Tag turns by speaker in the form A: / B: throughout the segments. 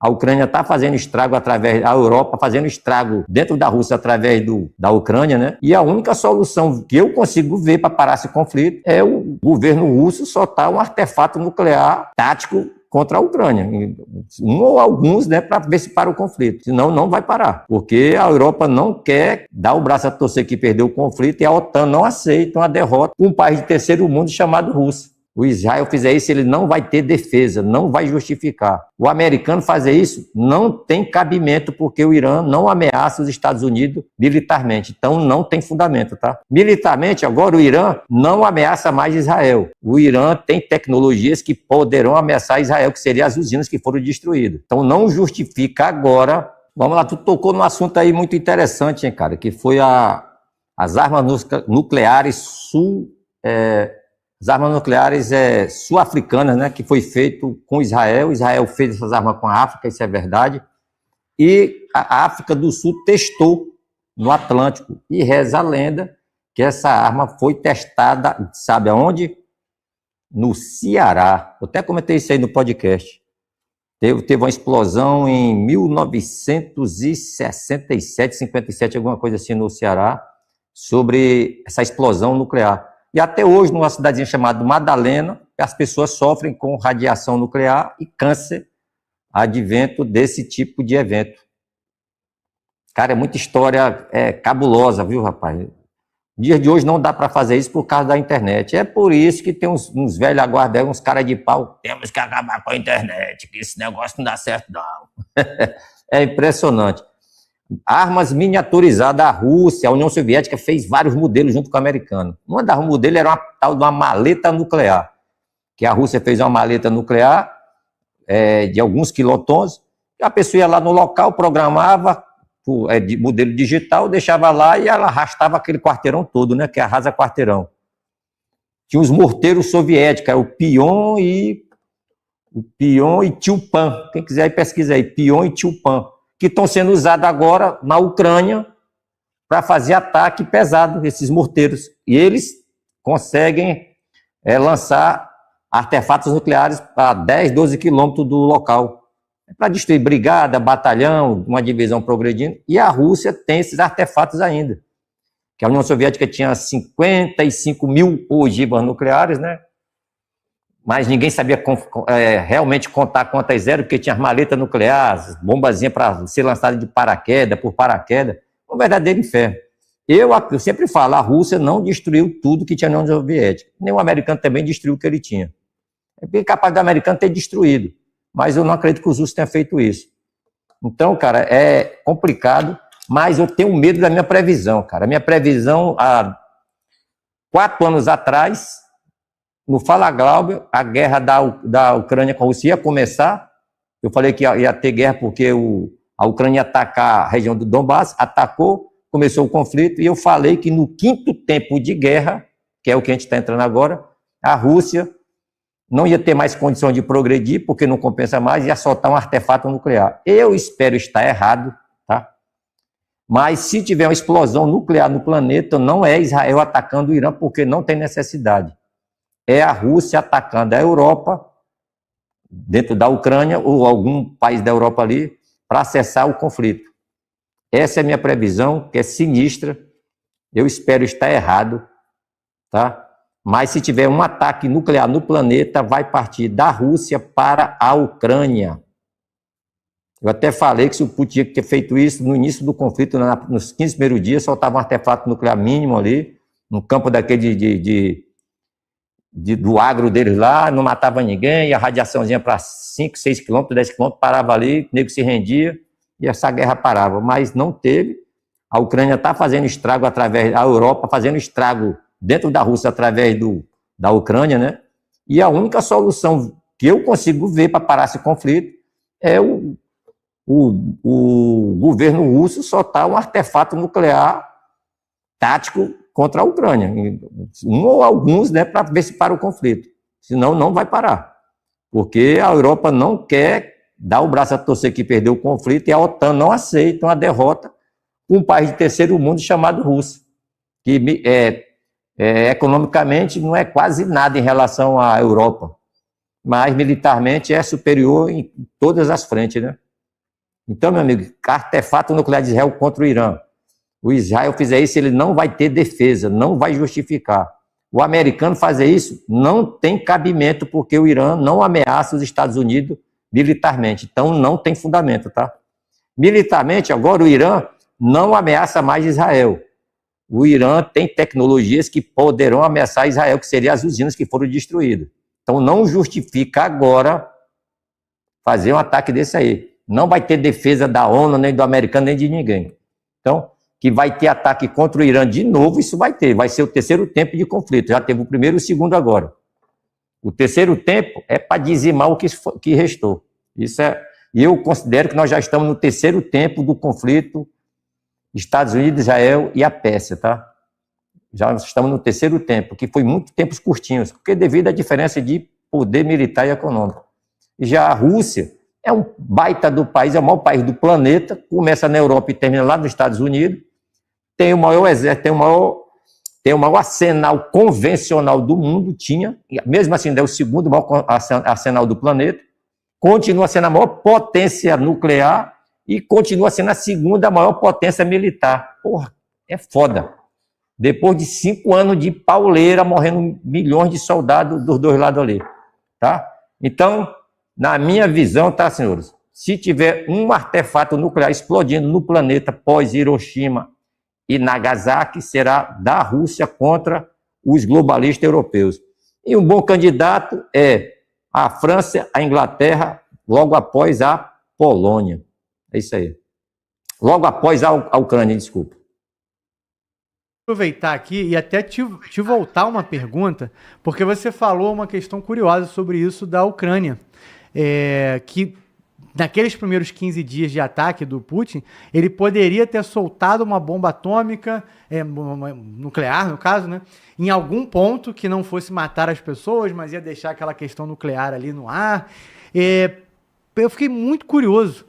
A: A Ucrânia está fazendo estrago através da Europa, fazendo estrago dentro da Rússia através da Ucrânia, né? E a única solução que eu consigo ver para parar esse conflito é o governo russo soltar um artefato nuclear tático contra a Ucrânia, um ou alguns, né, para ver se para o conflito, senão não vai parar, porque a Europa não quer dar o braço a torcer que perdeu o conflito e a OTAN não aceita uma derrota com um país de terceiro mundo chamado Rússia. O Israel fizer isso, ele não vai ter defesa, não vai justificar. O americano fazer isso não tem cabimento, porque o Irã não ameaça os Estados Unidos militarmente. Então não tem fundamento, tá? Militarmente, agora o Irã não ameaça mais Israel. O Irã tem tecnologias que poderão ameaçar Israel, que seriam as usinas que foram destruídas. Então não justifica agora. Vamos lá, tu tocou num assunto aí muito interessante, hein, cara, que foi as armas nucleares as armas nucleares sul-africanas, né, que foi feito com Israel. Israel fez essas armas com a África, isso é verdade. E a África do Sul testou no Atlântico. E reza a lenda que essa arma foi testada, sabe aonde? No Ceará. Eu até comentei isso aí no podcast. Teve uma explosão em 1967, 57, alguma coisa assim no Ceará, sobre essa explosão nuclear. E até hoje, numa cidadezinha chamada Madalena, as pessoas sofrem com radiação nuclear e câncer advento desse tipo de evento. Cara, é muita história cabulosa, viu, rapaz? No dia de hoje não dá para fazer isso por causa da internet. É por isso que tem uns velhos aguardados, uns caras de pau. Temos que acabar com a internet, que esse negócio não dá certo, não. É impressionante. Armas miniaturizadas, a Rússia, a União Soviética fez vários modelos junto com o americano. Uma das modelos era uma tal de uma maleta nuclear, que a Rússia fez uma maleta nuclear de alguns quilotons, e a pessoa ia lá no local, programava, de modelo digital, deixava lá e ela arrastava aquele quarteirão todo, né, que arrasa quarteirão. Tinha os morteiros soviéticos, o Pion e Tchupan. Quem quiser aí pesquisa aí, Pion e Tchupan, que estão sendo usados agora na Ucrânia para fazer ataque pesado, esses morteiros. E eles conseguem lançar artefatos nucleares a 10, 12 quilômetros do local, para destruir brigada, batalhão, uma divisão progredindo. E a Rússia tem esses artefatos ainda, que a União Soviética tinha 55 mil ogivas nucleares, né? Mas ninguém sabia realmente contar quantas eram, porque tinha as maletas nucleares, bombazinhas para ser lançadas de paraquedas, por paraquedas. Um verdadeiro inferno. Eu sempre falo, a Rússia não destruiu tudo que tinha na União Soviética. Nem o americano também destruiu o que ele tinha. É bem capaz do americano ter destruído, mas eu não acredito que os russos tenham feito isso. Então, cara, é complicado, mas eu tenho medo da minha previsão, cara. A minha previsão, há 4 anos atrás, no Fala Glauber, a guerra da Ucrânia com a Rússia ia começar. Eu falei que ia ter guerra porque a Ucrânia ia atacar a região do Donbass, atacou, começou o conflito, e eu falei que no 5º tempo de guerra, que é o que a gente está entrando agora, a Rússia não ia ter mais condição de progredir, porque não compensa mais, ia soltar um artefato nuclear. Eu espero estar errado, tá? Mas se tiver uma explosão nuclear no planeta, não é Israel atacando o Irã, porque não tem necessidade. É a Rússia atacando a Europa, dentro da Ucrânia, ou algum país da Europa ali, para acessar o conflito. Essa é a minha previsão, que é sinistra. Eu espero estar errado, tá? Mas se tiver um ataque nuclear no planeta, vai partir da Rússia para a Ucrânia. Eu até falei que se o Putin tinha que ter feito isso no início do conflito, nos 15 primeiros dias, soltava um artefato nuclear mínimo ali, no campo daquele do agro deles lá, não matava ninguém, e a radiaçãozinha para 5, 6 quilômetros, 10 quilômetros, parava ali, o nego se rendia, e essa guerra parava. Mas não teve. A Ucrânia está fazendo estrago através da Europa, fazendo estrago dentro da Rússia através da Ucrânia, né? E a única solução que eu consigo ver para parar esse conflito é o governo russo soltar um artefato nuclear tático contra a Ucrânia, um ou alguns, né, para ver se para o conflito. Senão não vai parar, porque a Europa não quer dar o braço a torcer que perdeu o conflito, e a OTAN não aceita uma derrota com um país de terceiro mundo chamado Rússia, que economicamente não é quase nada em relação à Europa, mas militarmente é superior em todas as frentes, né? Então, meu amigo, artefato nuclear de Israel contra o Irã. O Israel fizer isso, ele não vai ter defesa, não vai justificar. O americano fazer isso não tem cabimento, porque o Irã não ameaça os Estados Unidos militarmente. Então, não tem fundamento, tá? Militarmente, agora, o Irã não ameaça mais Israel. O Irã tem tecnologias que poderão ameaçar Israel, que seriam as usinas que foram destruídas. Então, não justifica agora fazer um ataque desse aí. Não vai ter defesa da ONU, nem do americano, nem de ninguém. Então, que vai ter ataque contra o Irã de novo, isso vai ter. Vai ser o terceiro tempo de conflito. Já teve o primeiro e o segundo agora. O terceiro tempo é para dizimar o que restou. Isso é. E eu considero que nós já estamos no terceiro tempo do conflito Estados Unidos, Israel e a Pérsia, tá? Já estamos no terceiro tempo, que foi muito tempos curtinhos, porque devido à diferença de poder militar e econômico. E já a Rússia é um baita do país, é o maior país do planeta, começa na Europa e termina lá nos Estados Unidos, tem o maior exército, tem o maior arsenal convencional do mundo, mesmo assim é o segundo maior arsenal do planeta, continua sendo a maior potência nuclear e continua sendo a segunda maior potência militar. Porra, é foda. Depois de 5 anos de pauleira, morrendo milhões de soldados dos dois lados ali, tá? Então, na minha visão, tá, senhores? Se tiver um artefato nuclear explodindo no planeta pós Hiroshima e Nagasaki, será da Rússia contra os globalistas europeus. E um bom candidato é a França, a Inglaterra, logo após a Polônia. É isso aí. Logo após a Ucrânia, desculpa.
B: Aproveitar aqui e até te voltar uma pergunta, porque você falou uma questão curiosa sobre isso da Ucrânia, que naqueles primeiros 15 dias de ataque do Putin, ele poderia ter soltado uma bomba atômica, nuclear no caso, né, em algum ponto que não fosse matar as pessoas, mas ia deixar aquela questão nuclear ali no ar. Eu fiquei muito curioso.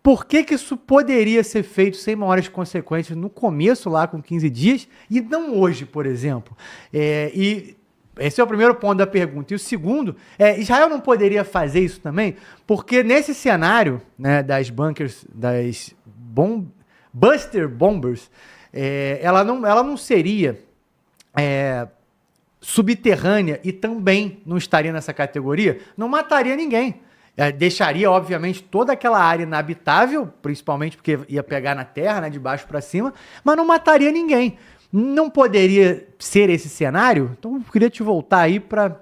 B: Por que isso poderia ser feito sem maiores consequências no começo, lá com 15 dias, e não hoje, por exemplo? E esse é o primeiro ponto da pergunta. E o segundo, Israel não poderia fazer isso também? Porque nesse cenário, né, das bunkers, das Buster Bombers, ela não seria subterrânea e também não estaria nessa categoria? Não mataria ninguém. Deixaria, obviamente, toda aquela área inabitável, principalmente porque ia pegar na terra, né, de baixo para cima, mas não mataria ninguém. Não poderia ser esse cenário? Então, eu queria te voltar aí para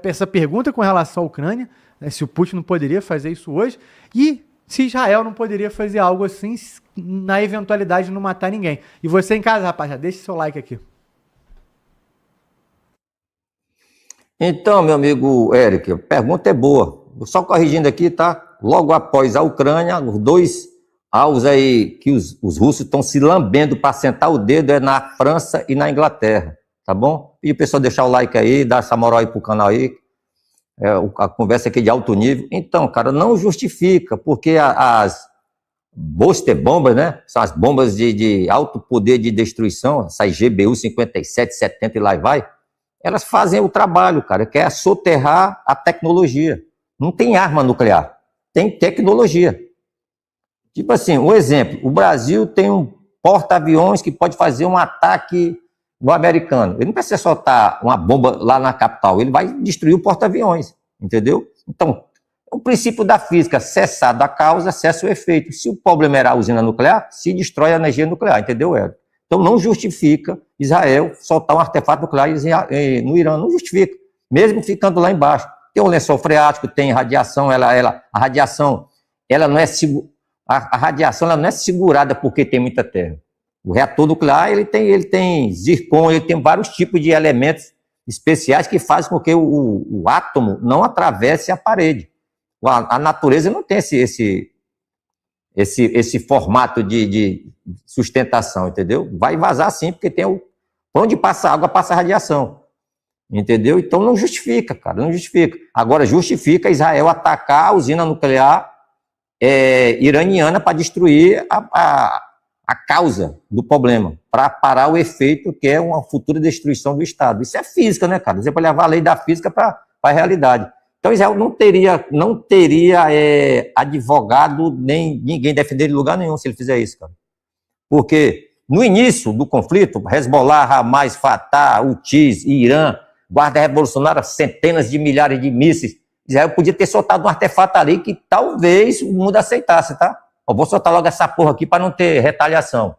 B: essa pergunta com relação à Ucrânia, né, se o Putin não poderia fazer isso hoje, e se Israel não poderia fazer algo assim na eventualidade de não matar ninguém. E você em casa, rapaz, já deixa seu like aqui.
A: Então, meu amigo Eric, a pergunta é boa. Só corrigindo aqui, tá? Logo após a Ucrânia, os dois alvos aí que os russos estão se lambendo para sentar o dedo é na França e na Inglaterra, tá bom? E o pessoal deixar o like aí, dar essa moral aí pro canal aí, a conversa aqui de alto nível. Então, cara, não justifica, porque as Buster bombas, né? São as bombas de alto poder de destruição, essas GBU 57, 70 e lá vai, elas fazem o trabalho, cara, que é soterrar a tecnologia. Não tem arma nuclear, tem tecnologia. Tipo assim, um exemplo, o Brasil tem um porta-aviões que pode fazer um ataque no americano. Ele não precisa soltar uma bomba lá na capital, ele vai destruir o porta-aviões, entendeu? Então, o princípio da física, cessado a causa, cessa o efeito. Se o problema era a usina nuclear, se destrói a energia nuclear, entendeu, Hélio? Então, não justifica Israel soltar um artefato nuclear no Irã, não justifica, mesmo ficando lá embaixo. Tem o lençol freático, tem radiação, a radiação, ela não é a radiação ela não é segurada porque tem muita terra. O reator nuclear, ele tem zircon, ele tem vários tipos de elementos especiais que fazem com que o átomo não atravesse a parede. A natureza não tem esse formato de sustentação, entendeu? Vai vazar sim, porque tem onde passa água, passa radiação. Entendeu? Então não justifica, cara, não justifica. Agora justifica Israel atacar a usina nuclear iraniana para destruir a causa do problema, para parar o efeito que é uma futura destruição do Estado. Isso é física, né, cara? Você pode levar a lei da física para a realidade. Então Israel não teria advogado nem ninguém defender em lugar nenhum se ele fizer isso, cara. Porque no início do conflito, Hezbollah, Hamas, Fatah, Houthis, Irã, Guarda Revolucionária, centenas de milhares de mísseis, Israel podia ter soltado um artefato ali que talvez o mundo aceitasse, tá? Eu vou soltar logo essa porra aqui para não ter retaliação.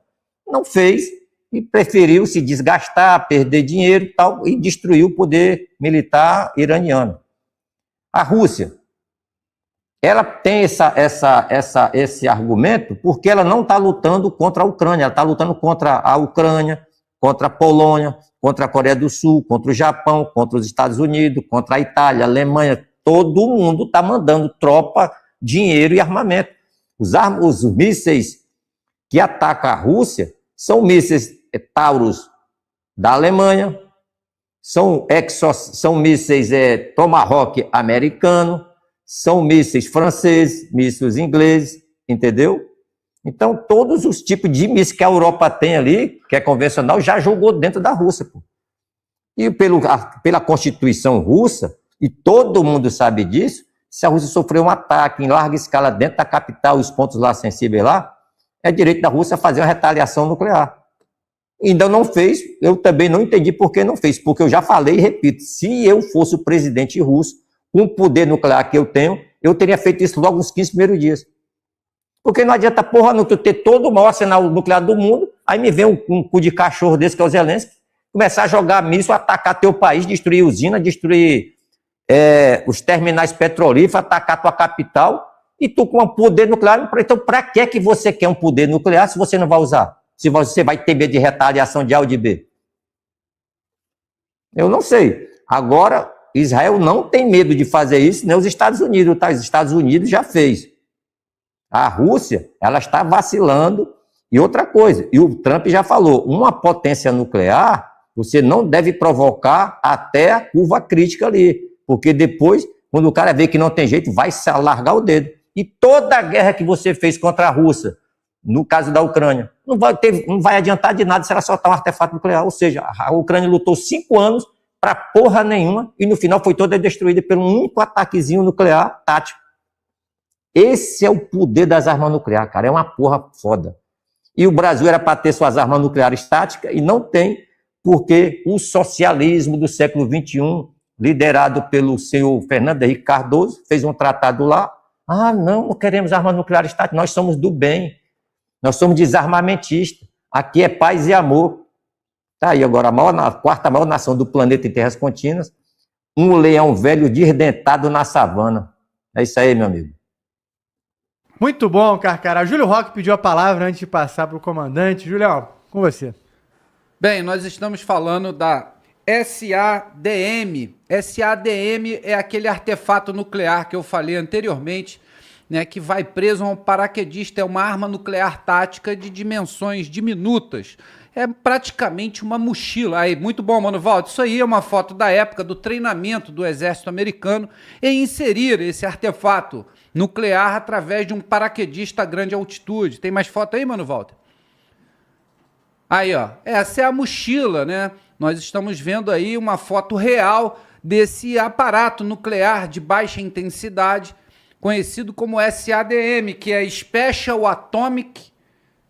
A: Não fez e preferiu se desgastar, perder dinheiro e tal, e destruir o poder militar iraniano. A Rússia, ela tem esse argumento porque ela não está lutando contra a Ucrânia, ela está lutando contra a Ucrânia, contra a Polônia, contra a Coreia do Sul, contra o Japão, contra os Estados Unidos, contra a Itália, a Alemanha. Todo mundo está mandando tropa, dinheiro e armamento. Os mísseis que atacam a Rússia são mísseis Taurus da Alemanha, são mísseis Tomahawk americano, são mísseis franceses, mísseis ingleses, entendeu? Então, todos os tipos de mísseis que a Europa tem ali, que é convencional, já jogou dentro da Rússia. Pô. E pela Constituição russa, e todo mundo sabe disso, se a Rússia sofrer um ataque em larga escala dentro da capital, os pontos lá sensíveis lá, é direito da Rússia fazer uma retaliação nuclear. Ainda não fez, eu também não entendi por que não fez, porque eu já falei e repito, se eu fosse o presidente russo, com o poder nuclear que eu tenho, eu teria feito isso logo nos 15 primeiros dias. Porque não adianta, porra, não tu ter todo o maior arsenal nuclear do mundo, aí me vem um cu de cachorro desse que é o Zelensky, começar a jogar míssil, atacar teu país, destruir usina, destruir os terminais petrolíferos, atacar tua capital, e tu com um poder nuclear, então para que você quer um poder nuclear se você não vai usar? Se você vai ter medo de retaliação de A ou de B? Eu não sei. Agora, Israel não tem medo de fazer isso, nem os Estados Unidos, tá? Os Estados Unidos já fez. A Rússia, ela está vacilando. E outra coisa, e o Trump já falou, uma potência nuclear, você não deve provocar até a curva crítica ali, porque depois, quando o cara vê que não tem jeito, vai largar o dedo. E toda a guerra que você fez contra a Rússia, no caso da Ucrânia, não vai adiantar de nada se ela soltar um artefato nuclear. Ou seja, a Ucrânia lutou 5 anos para porra nenhuma e no final foi toda destruída por um único ataquezinho nuclear tático. Esse é o poder das armas nucleares, cara. É uma porra foda. E o Brasil era para ter suas armas nucleares táticas e não tem, porque o socialismo do século XXI, liderado pelo senhor Fernando Henrique Cardoso, fez um tratado lá. Ah, não queremos armas nucleares táticas, nós somos do bem. Nós somos desarmamentistas. Aqui é paz e amor. Tá aí agora a quarta maior nação do planeta em terras contínuas. Um leão velho desdentado na savana. É isso aí, meu amigo.
B: Muito bom, Carcará. Júlio Roque pediu a palavra antes de passar para o comandante. Julião, com você.
C: Bem, nós estamos falando da SADM. SADM é aquele artefato nuclear que eu falei anteriormente, né, que vai preso a um paraquedista. É uma arma nuclear tática de dimensões diminutas. É praticamente uma mochila. Aí, muito bom, Mano Valdo. Isso aí é uma foto da época do treinamento do exército americano em inserir esse artefato nuclear através de um paraquedista a grande altitude. Tem mais foto aí, Mano Walter? Aí, ó. Essa é a mochila, né? Nós estamos vendo aí uma foto real desse aparato nuclear de baixa intensidade, conhecido como SADM, que é Special Atomic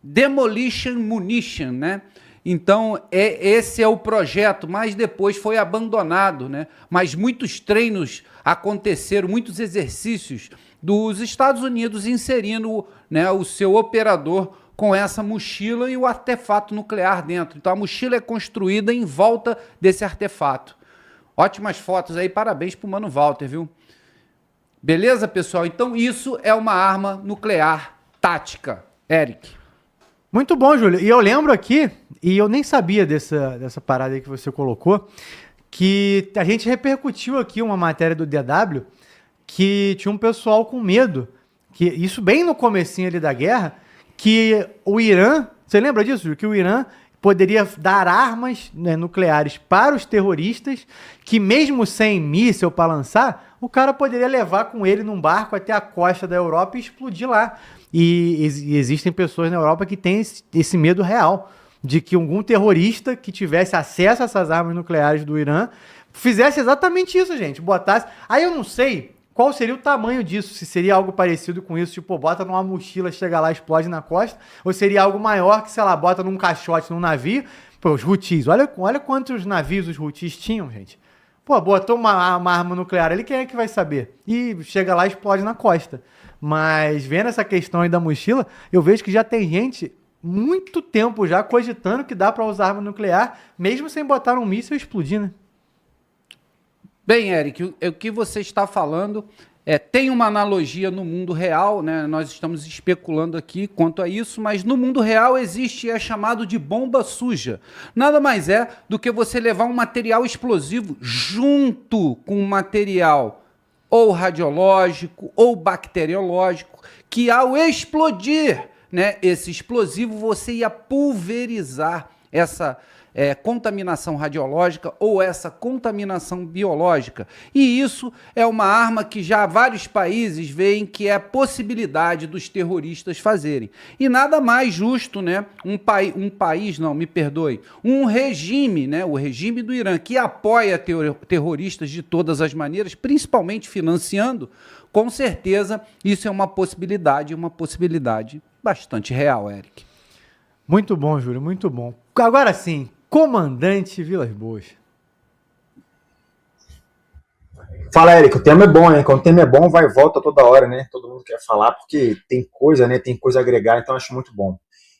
C: Demolition Munition, né? Então, esse é o projeto, mas depois foi abandonado, né? Mas muitos treinos aconteceram, muitos exercícios dos Estados Unidos inserindo, né, o seu operador com essa mochila e o artefato nuclear dentro. Então, a mochila é construída em volta desse artefato. Ótimas fotos aí, parabéns pro Mano Walter, viu? Beleza, pessoal? Então, isso é uma arma nuclear tática. Eric.
B: Muito bom, Júlio. E eu lembro aqui, e eu nem sabia dessa parada aí que você colocou, que a gente repercutiu aqui uma matéria do DW que tinha um pessoal com medo, que isso bem no comecinho ali da guerra, que o Irã, você lembra disso, Júlio? Que o Irã poderia dar armas, né, nucleares para os terroristas, que mesmo sem míssil para lançar, o cara poderia levar com ele num barco até a costa da Europa e explodir lá. E existem pessoas na Europa que têm esse medo real de que algum terrorista que tivesse acesso a essas armas nucleares do Irã fizesse exatamente isso, gente. Botasse. Aí eu não sei qual seria o tamanho disso. Se seria algo parecido com isso, tipo, bota numa mochila, chega lá, explode na costa. Ou seria algo maior que, sei lá, bota num caixote, num navio. Pô, os Houthis. Olha quantos navios os Houthis tinham, gente. Pô, botou uma arma nuclear ali, quem é que vai saber? E chega lá e explode na costa. Mas vendo essa questão aí da mochila, eu vejo que já tem gente muito tempo já cogitando que dá para usar arma nuclear, mesmo sem botar um míssil e explodir, né?
C: Bem, Eric, o que você está falando tem uma analogia no mundo real, né? Nós estamos especulando aqui quanto a isso, mas no mundo real existe, é chamado de bomba suja. Nada mais é do que você levar um material explosivo junto com um material ou radiológico ou bacteriológico, que ao explodir, né, esse explosivo, você ia pulverizar essa contaminação radiológica ou essa contaminação biológica. E isso é uma arma que já vários países veem que é possibilidade dos terroristas fazerem. E nada mais justo, né? Um regime, né? O regime do Irã, que apoia terroristas de todas as maneiras, principalmente financiando, com certeza isso é uma possibilidade bastante real, Eric.
B: Muito bom, Júlio, muito bom. Agora sim, Comandante Vilas Boas.
D: Fala, Érico, o tema é bom, hein? Quando o tema é bom, vai e volta toda hora, né? Todo mundo quer falar porque tem coisa, né? Tem coisa a agregar, então acho muito bom.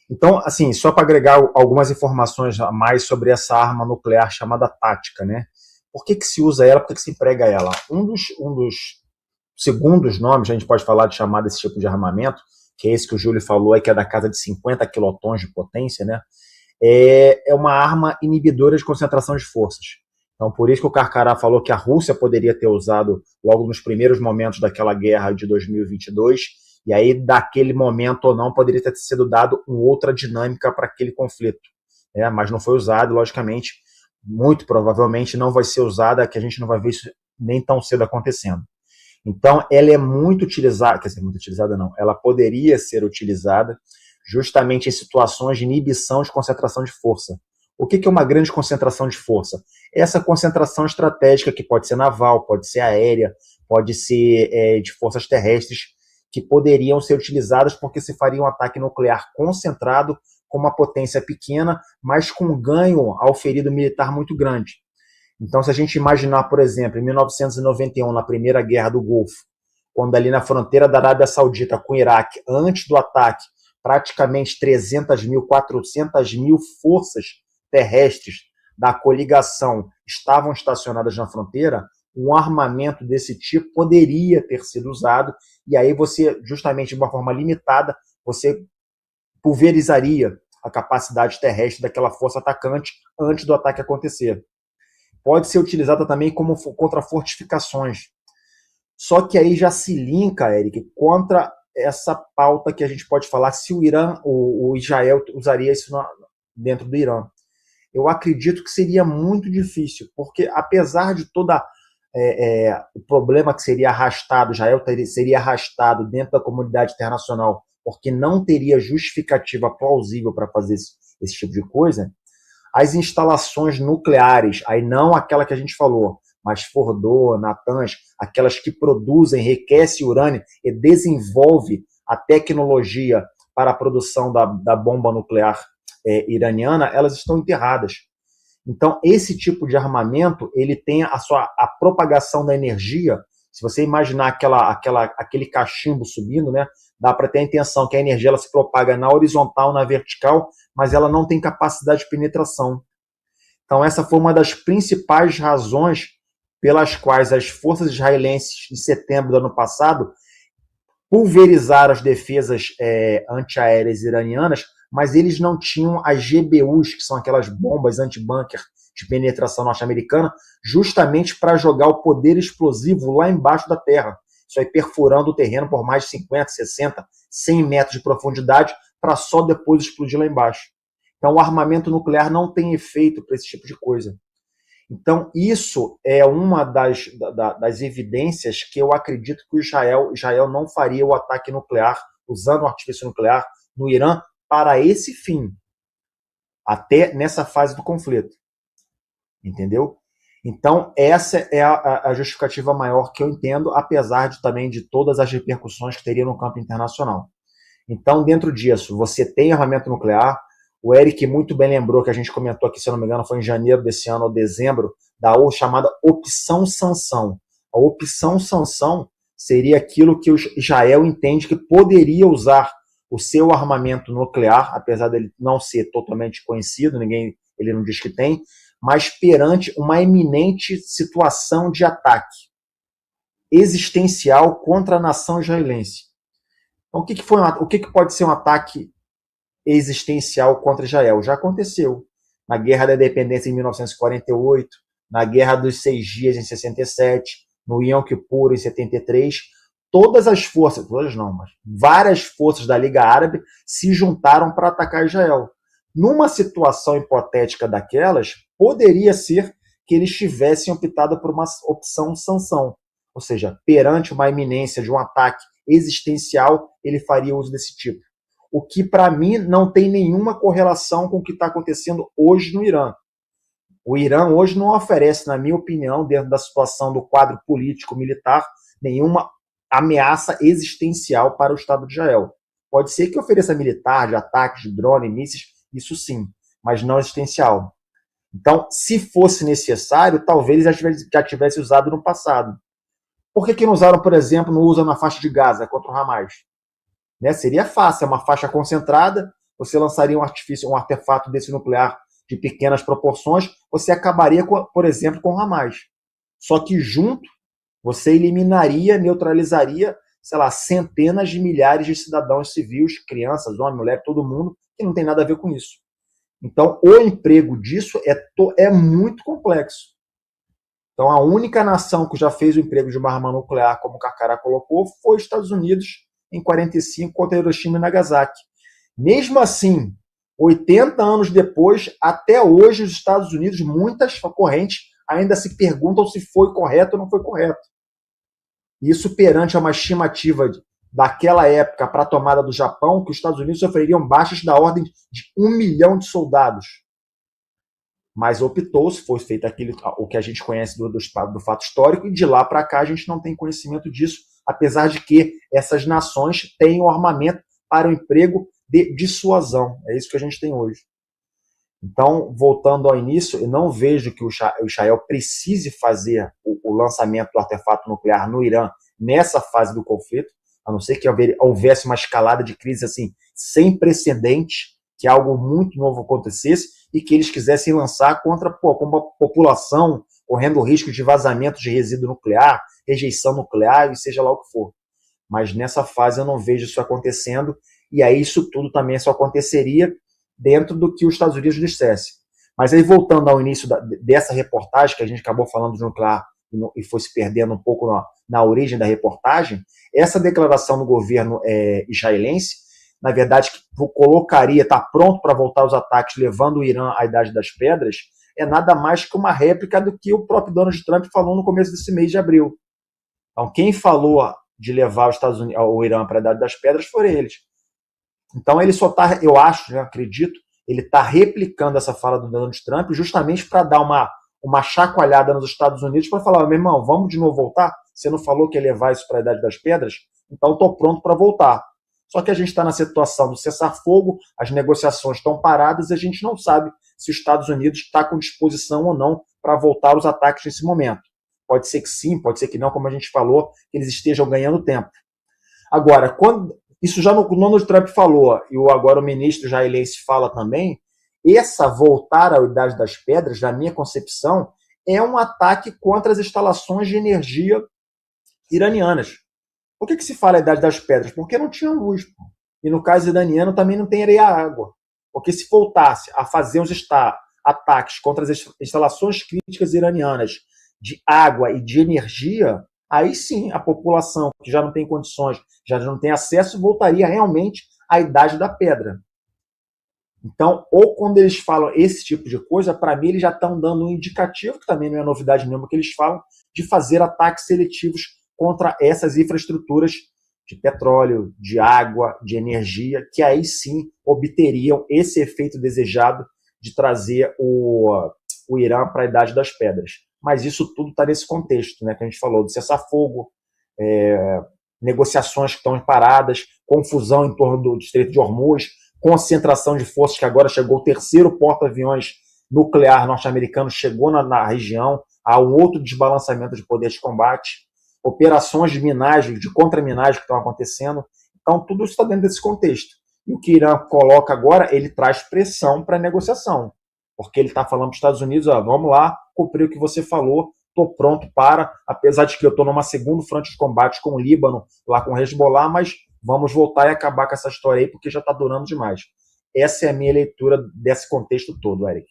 D: Então, assim, só para agregar algumas informações a mais sobre essa arma nuclear chamada tática, né? Por que se usa ela? Por que se emprega ela? Um dos segundos nomes, a gente pode falar de chamar desse tipo de armamento, que é esse que o Júlio falou, que é da casa de 50 quilotons de potência, né? É uma arma inibidora de concentração de forças. Então, por isso que o Carcará falou que a Rússia poderia ter usado logo nos primeiros momentos daquela guerra de 2022, e aí, daquele momento ou não, poderia ter sido dado uma outra dinâmica para aquele conflito. Mas não foi usado, logicamente, muito provavelmente não vai ser usada, que a gente não vai ver isso nem tão cedo acontecendo. Então, ela é muito utilizada, quer dizer, muito utilizada não, ela poderia ser utilizada justamente em situações de inibição de concentração de força. O que é uma grande concentração de força? Essa concentração estratégica, que pode ser naval, pode ser aérea, pode ser de forças terrestres, que poderiam ser utilizadas porque se faria um ataque nuclear concentrado com uma potência pequena, mas com ganho ao ferido militar muito grande. Então, se a gente imaginar, por exemplo, em 1991, na Primeira Guerra do Golfo, quando ali na fronteira da Arábia Saudita com o Iraque, antes do ataque, praticamente 300 mil, 400 mil forças terrestres da coligação estavam estacionadas na fronteira, um armamento desse tipo poderia ter sido usado, e aí você, justamente de uma forma limitada, você pulverizaria a capacidade terrestre daquela força atacante antes do ataque acontecer. Pode ser utilizada também como contra fortificações. Só que aí já se linka, Eric, contra essa pauta que a gente pode falar se o Irã, o Israel usaria isso dentro do Irã. Eu acredito que seria muito difícil, porque apesar de todo o problema que seria arrastado, Israel seria arrastado dentro da comunidade internacional, porque não teria justificativa plausível para fazer esse tipo de coisa, as instalações nucleares, aí não aquela que a gente falou, mas Fordow, Natanz, aquelas que produzem, enriquecem urânio e desenvolve a tecnologia para a produção da bomba nuclear iraniana, elas estão enterradas. Então, esse tipo de armamento, ele tem a propagação da energia. Se você imaginar aquele cachimbo subindo, né, dá para ter a intenção que a energia ela se propaga na horizontal, na vertical, mas ela não tem capacidade de penetração. Então, essa foi uma das principais razões pelas quais as forças israelenses, em setembro do ano passado, pulverizaram as defesas antiaéreas iranianas, mas eles não tinham as GBUs, que são aquelas bombas anti-bunker de penetração norte-americana, justamente para jogar o poder explosivo lá embaixo da terra. Isso aí perfurando o terreno por mais de 50, 60, 100 metros de profundidade, para só depois explodir lá embaixo. Então, o armamento nuclear não tem efeito para esse tipo de coisa. Então, isso é uma das evidências que eu acredito que o Israel não faria o ataque nuclear, usando o artifício nuclear no Irã, para esse fim, até nessa fase do conflito. Entendeu? Então, essa é a justificativa maior que eu entendo, apesar também de todas as repercussões que teria no campo internacional. Então, dentro disso, você tem armamento nuclear. O Eric muito bem lembrou que a gente comentou aqui, se eu não me engano, foi em janeiro desse ano ou dezembro, da chamada opção sanção. A opção sanção seria aquilo que o Israel entende que poderia usar o seu armamento nuclear, apesar dele não ser totalmente conhecido, ele não diz que tem, mas perante uma iminente situação de ataque existencial contra a nação israelense. Então, o que pode ser um ataque existencial contra Israel? Já aconteceu na Guerra da Independência em 1948, na Guerra dos 6 Dias em 67, no Yom Kippur em 73. Todas as forças, todas não, mas várias forças da Liga Árabe se juntaram para atacar Israel. Numa situação hipotética daquelas, poderia ser que eles tivessem optado por uma opção sanção. Ou seja, perante uma iminência de um ataque existencial, ele faria uso desse tipo. O que, para mim, não tem nenhuma correlação com o que está acontecendo hoje no Irã. O Irã hoje não oferece, na minha opinião, dentro da situação do quadro político-militar, nenhuma ameaça existencial para o Estado de Israel. Pode ser que ofereça militar, de ataques, de drone, mísseis, isso sim, mas não existencial. Então, se fosse necessário, talvez já tivesse usado no passado. Por que não usaram, por exemplo, não usam na faixa de Gaza contra o Hamas? Né? Seria fácil, é uma faixa concentrada, você lançaria um artefato desse nuclear de pequenas proporções, você acabaria, por exemplo, com o Hamas. Só que junto, você eliminaria, neutralizaria, sei lá, centenas de milhares de cidadãos civis, crianças, homens, mulheres, todo mundo, que não tem nada a ver com isso. Então, o emprego disso é muito complexo. Então, a única nação que já fez o emprego de uma arma nuclear, como o Carcará colocou, foi os Estados Unidos, em 1945, contra Hiroshima e Nagasaki. Mesmo assim, 80 anos depois, até hoje, os Estados Unidos, muitas correntes ainda se perguntam se foi correto ou não foi correto. Isso perante a uma estimativa daquela época para a tomada do Japão, que os Estados Unidos sofreriam baixas da ordem de 1 milhão de soldados. Mas optou-se, foi feito o que a gente conhece do fato histórico, e de lá para cá a gente não tem conhecimento disso, apesar de que essas nações têm o armamento para o emprego de dissuasão. É isso que a gente tem hoje. Então, voltando ao início, eu não vejo que o Israel precise fazer o lançamento do artefato nuclear no Irã nessa fase do conflito, a não ser que houvesse uma escalada de crise assim, sem precedente, que algo muito novo acontecesse e que eles quisessem lançar contra uma população correndo o risco de vazamento de resíduo nuclear, rejeição nuclear e seja lá o que for. Mas nessa fase eu não vejo isso acontecendo, e aí isso tudo também só aconteceria dentro do que os Estados Unidos dissesse. Mas aí, voltando ao início dessa reportagem, que a gente acabou falando de nuclear e foi se perdendo um pouco na origem da reportagem, essa declaração do governo israelense, na verdade, que colocaria, está pronto para voltar aos ataques, levando o Irã à Idade das Pedras, é nada mais que uma réplica do que o próprio Donald Trump falou no começo desse mês de abril. Então, quem falou de levar os Estados Unidos, o Irã para a Idade das Pedras foram eles. Então, ele só está, eu acho, acredito, ele está replicando essa fala do Donald Trump justamente para dar uma chacoalhada nos Estados Unidos para falar, meu irmão, vamos de novo voltar? Você não falou que ia levar isso para a Idade das Pedras? Então, estou pronto para voltar. Só que a gente está na situação do cessar-fogo, as negociações estão paradas e a gente não sabe se os Estados Unidos está com disposição ou não para voltar aos ataques nesse momento. Pode ser que sim, pode ser que não, como a gente falou, que eles estejam ganhando tempo. Agora, quando isso já no Donald Trump falou, e agora o ministro israelense fala também, essa voltar à Idade das Pedras, na minha concepção, é um ataque contra as instalações de energia iranianas. Por que se fala Idade das Pedras? Porque não tinha luz. Pô. E no caso iraniano também não tem areia água. Porque se voltasse a fazer ataques contra as instalações críticas iranianas de água e de energia, aí sim a população que já não tem condições, já não tem acesso, voltaria realmente à Idade da Pedra. Então, ou quando eles falam esse tipo de coisa, para mim eles já estão dando um indicativo, que também não é novidade nenhuma que eles falam, de fazer ataques seletivos contra essas infraestruturas de petróleo, de água, de energia, que aí sim obteriam esse efeito desejado de trazer o Irã para a Idade das Pedras. mas isso tudo está nesse contexto, né, que a gente falou, do cessar-fogo, negociações que estão paradas, confusão em torno do Estreito de Hormuz, concentração de forças, que agora chegou o terceiro porta-aviões nuclear norte-americano, chegou na região, há um outro desbalanceamento de poder de combate, operações de minagem, de contra-minagem que estão acontecendo. Então, tudo isso está dentro desse contexto. E o que o Irã coloca agora, ele traz pressão para a negociação, porque ele está falando para os Estados Unidos, vamos lá, cumprir o que você falou, estou pronto para, apesar de que eu estou numa segunda frente de combate com o Líbano, lá com o Hezbollah, mas vamos voltar e acabar com essa história aí, porque já está durando demais. Essa é a minha leitura desse contexto todo, Eric.